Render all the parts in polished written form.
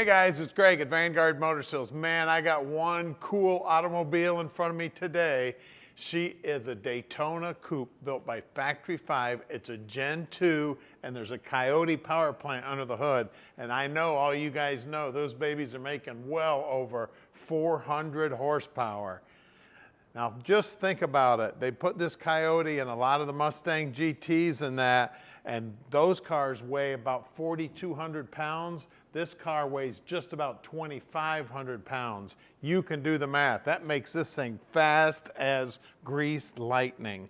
Hey guys, it's Greg at Vanguard Motor Sales. Man, I got one cool automobile in front of me today. She is a Daytona coupe built by Factory 5. It's a Gen 2, and there's a Coyote power plant under the hood. And I know all you guys know those babies are making well over 400 horsepower. Now just think about it. They put this Coyote in a lot of the Mustang GTs and those cars weigh about 4,200 pounds. This car weighs just about 2,500 pounds. You can do the math. That makes this thing fast as greased lightning.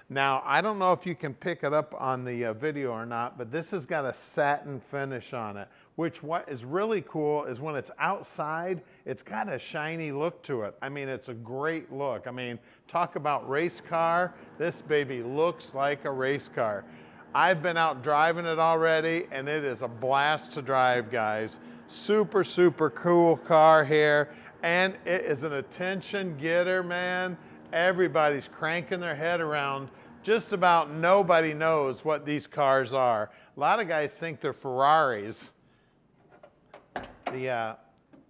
Now, I don't know if you can pick it up on the video or not, but this has got a satin finish on it, which what is really cool is when it's outside, it's got a shiny look to it. I mean, it's a great look. I mean, talk about race car. This baby looks like a race car. I've been out driving it already, and it is a blast to drive, guys. Super, super cool car here, and it is an attention getter, man. Everybody's cranking their head around. Just about nobody knows what these cars are. A lot of guys think they're Ferraris. The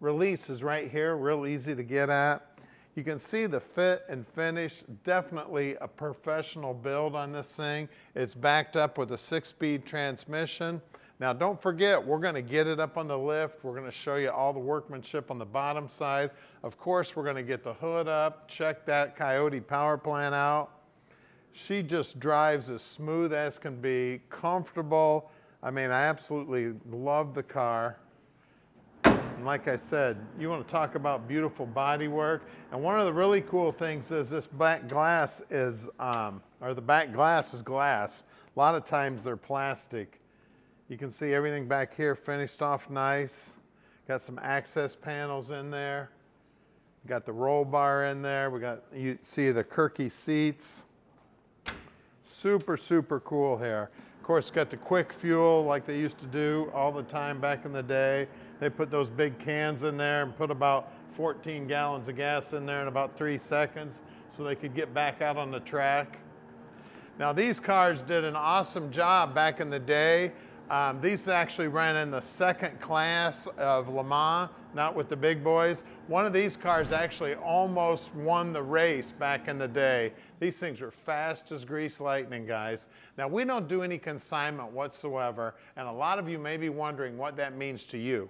release is right here, real easy to get at. You can see the fit and finish, definitely a professional build on this thing. It's backed up with a 6-speed transmission. Now don't forget, we're gonna get it up on the lift. We're gonna show you all the workmanship on the bottom side. Of course, we're gonna get the hood up, check that Coyote power plant out. She just drives as smooth as can be, comfortable. I mean, I absolutely love the car. And like I said, you want to talk about beautiful body work. And one of the really cool things is this back glass is, the back glass is glass. A lot of times they're plastic. You can see everything back here finished off nice. Got some access panels in there. Got the roll bar in there. You see the Kirky seats. Super, super cool here. Of course, got the quick fuel like they used to do all the time back in the day. They put those big cans in there and put about 14 gallons of gas in there in about 3 seconds so they could get back out on the track. Now these cars did an awesome job back in the day. These actually ran in the second class of Le Mans, not with the big boys. One of these cars actually almost won the race back in the day. These things are fast as grease lightning, guys. Now we don't do any consignment whatsoever, and a lot of you may be wondering what that means to you.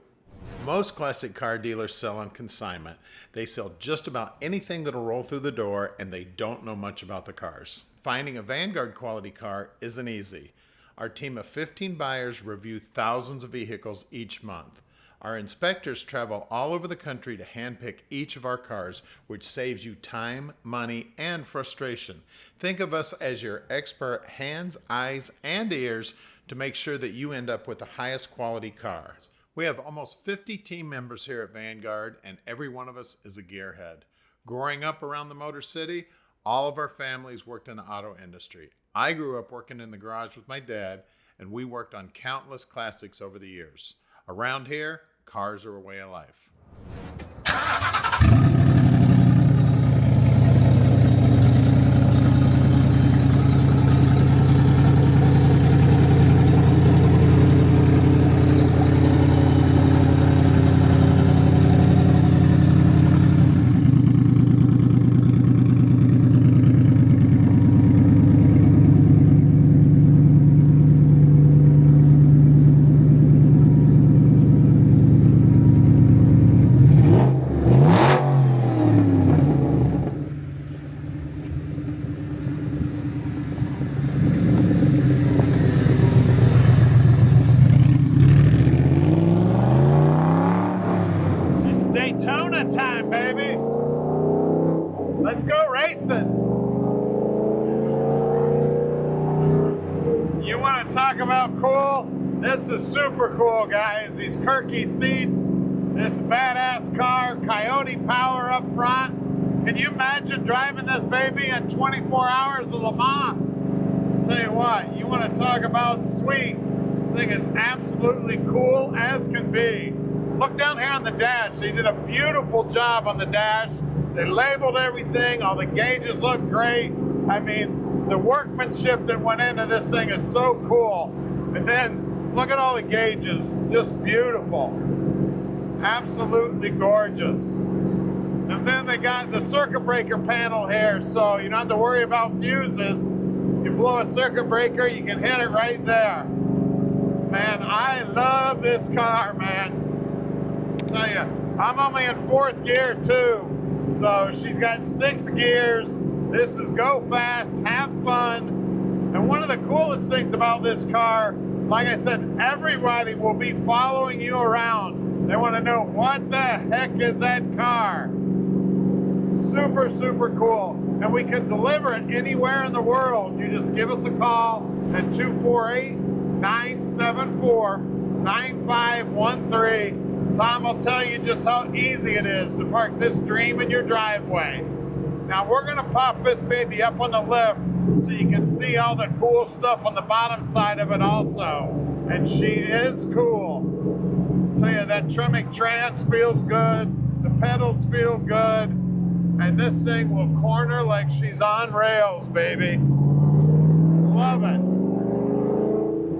Most classic car dealers sell on consignment. They sell just about anything that'll roll through the door, and they don't know much about the cars. Finding a Vanguard quality car isn't easy. Our team of 15 buyers review thousands of vehicles each month. Our inspectors travel all over the country to handpick each of our cars, which saves you time, money, and frustration. Think of us as your expert hands, eyes, and ears to make sure that you end up with the highest quality cars. We have almost 50 team members here at Vanguard, and every one of us is a gearhead. Growing up around the Motor City, all of our families worked in the auto industry. I grew up working in the garage with my dad, and we worked on countless classics over the years. Around here, cars are a way of life. Daytona time, baby. Let's go racing. You want to talk about cool? This is super cool, guys. These Kirky seats, this badass car, Coyote power up front. Can you imagine driving this baby in 24 hours of Le Mans? I'll tell you what, you want to talk about sweet. This thing is absolutely cool as can be. Look down here on the dash. They did a beautiful job on the dash. They labeled everything. All the gauges look great. I mean, the workmanship that went into this thing is so cool. And then look at all the gauges, just beautiful. Absolutely gorgeous. And then they got the circuit breaker panel here, so you don't have to worry about fuses. You blow a circuit breaker, you can hit it right there. Man, I love this car, man. I tell you, I'm only in 4th gear too. So she's got 6 gears. This is go fast, have fun. And one of the coolest things about this car, like I said, everybody will be following you around. They want to know, what the heck is that car? Super, super cool. And we can deliver it anywhere in the world. You just give us a call at 248-974-9513. Tom will tell you just how easy it is to park this dream in your driveway. Now we're gonna pop this baby up on the lift so you can see all the cool stuff on the bottom side of it also. And she is cool. I'll tell you, that trimming trans feels good. The pedals feel good. And this thing will corner like she's on rails, baby. Love it.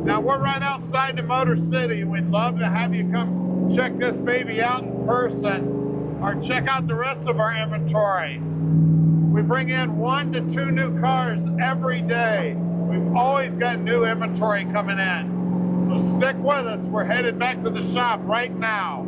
Now we're right outside the Motor City. We'd love to have you come check this baby out in person or check out the rest of our inventory. We bring in 1 to 2 new cars every day. We've always got new inventory coming in. So stick with us. We're headed back to the shop right now.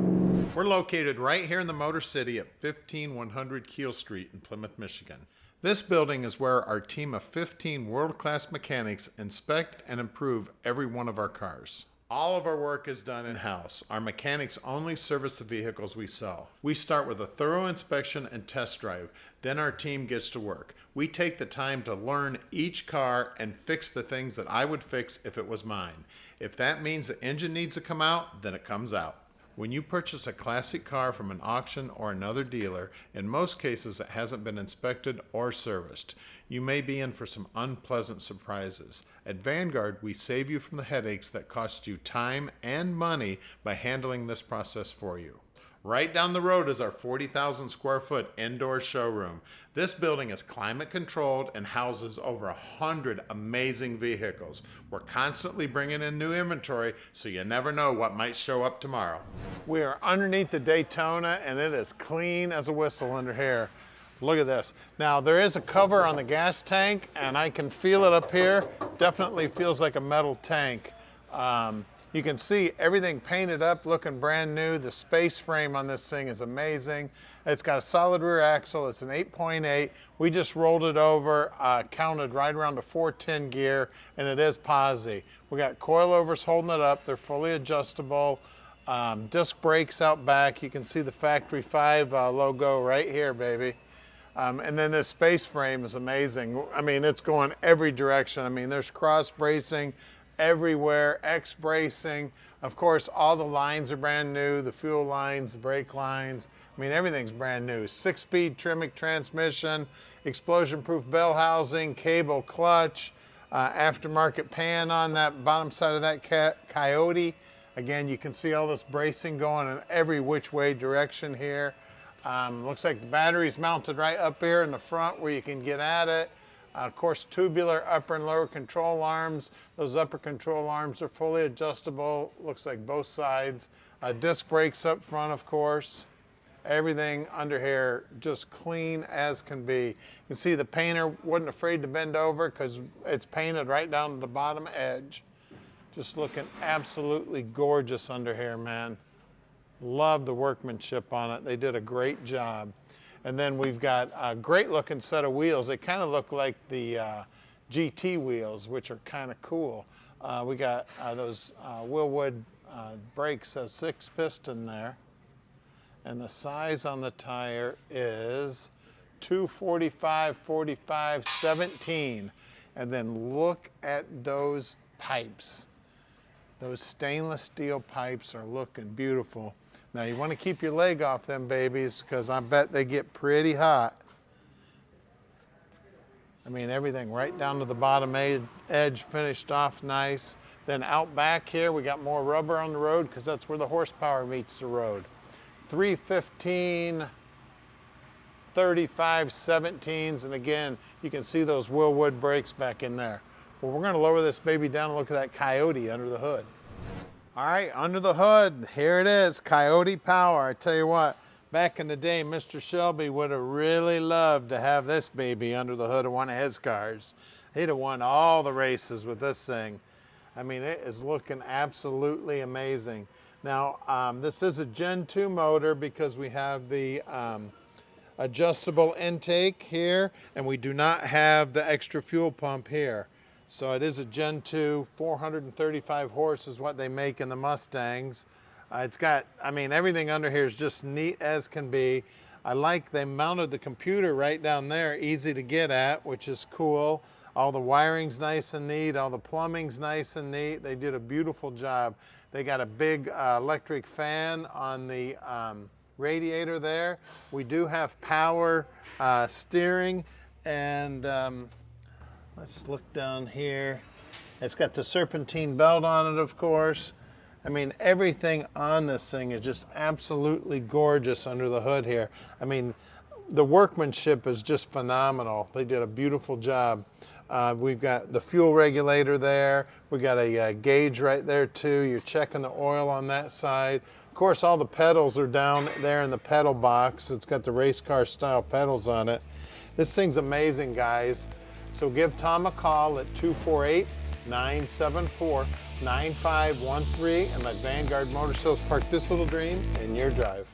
We're located right here in the Motor City at 15100 Keel Street in Plymouth, Michigan. This building is where our team of 15 world-class mechanics inspect and improve every one of our cars. All of our work is done in-house. Our mechanics only service the vehicles we sell. We start with a thorough inspection and test drive. Then our team gets to work. We take the time to learn each car and fix the things that I would fix if it was mine. If that means the engine needs to come out, then it comes out. When you purchase a classic car from an auction or another dealer, in most cases it hasn't been inspected or serviced. You may be in for some unpleasant surprises. At Vanguard, we save you from the headaches that cost you time and money by handling this process for you. Right down the road is our 40,000 square foot indoor showroom. This building is climate controlled and houses over 100 amazing vehicles. We're constantly bringing in new inventory, so you never know what might show up tomorrow. We are underneath the Daytona and it is clean as a whistle under here. Look at this. Now there is a cover on the gas tank and I can feel it up here. Definitely feels like a metal tank. You can see everything painted up, looking brand new. The space frame on this thing is amazing. It's got a solid rear axle. It's an 8.8. We just rolled it over, counted right around a 410 gear, and it is posi. We got coilovers holding it up. They're fully adjustable. Disc brakes out back. You can see the Factory 5 logo right here, baby. And then this space frame is amazing. I mean, it's going every direction. I mean, there's cross bracing everywhere, X bracing. Of course, all the lines are brand new, the fuel lines, the brake lines. I mean, everything's brand new. 6-speed Tremec transmission, explosion-proof bell housing, cable clutch, aftermarket pan on that bottom side of that Coyote. Again, you can see all this bracing going in every which way direction here. Looks like the battery's mounted right up here in the front where you can get at it. Of course, tubular upper and lower control arms. Those upper control arms are fully adjustable. Looks like both sides. Disc brakes up front, of course. Everything under here just clean as can be. You can see the painter wasn't afraid to bend over because it's painted right down to the bottom edge. Just looking absolutely gorgeous under here, man. Love the workmanship on it. They did a great job. And then we've got a great looking set of wheels. They kind of look like the GT wheels, which are kind of cool. We got those Willwood brakes, a 6-piston there. And the size on the tire is 245/45/17. And then look at those pipes. Those stainless steel pipes are looking beautiful. Now you want to keep your leg off them babies because I bet they get pretty hot. I mean, everything right down to the bottom edge finished off nice. Then out back here we got more rubber on the road because that's where the horsepower meets the road. 315/35/17s, and again you can see those Willwood brakes back in there. Well, we're going to lower this baby down and look at that Coyote under the hood. All right, under the hood, here it is, Coyote Power. I tell you what, back in the day, Mr. Shelby would have really loved to have this baby under the hood of one of his cars. He'd have won all the races with this thing. I mean, it is looking absolutely amazing. Now, this is a Gen 2 motor because we have the adjustable intake here, and we do not have the extra fuel pump here. So it is a Gen 2, 435 horse is what they make in the Mustangs. It's got, I mean, everything under here is just neat as can be. I like they mounted the computer right down there, easy to get at, which is cool. All the wiring's nice and neat, all the plumbing's nice and neat. They did a beautiful job. They got a big electric fan on the radiator there. We do have power steering, and let's look down here. It's got the serpentine belt on it, of course. I mean, everything on this thing is just absolutely gorgeous under the hood here. I mean, the workmanship is just phenomenal. They did a beautiful job. We've got the fuel regulator there. We got a gauge right there too. You're checking the oil on that side. Of course, all the pedals are down there in the pedal box. It's got the race car style pedals on it. This thing's amazing, guys. So give Tom a call at 248-974-9513 and let Vanguard Motor Sales park this little dream in your drive.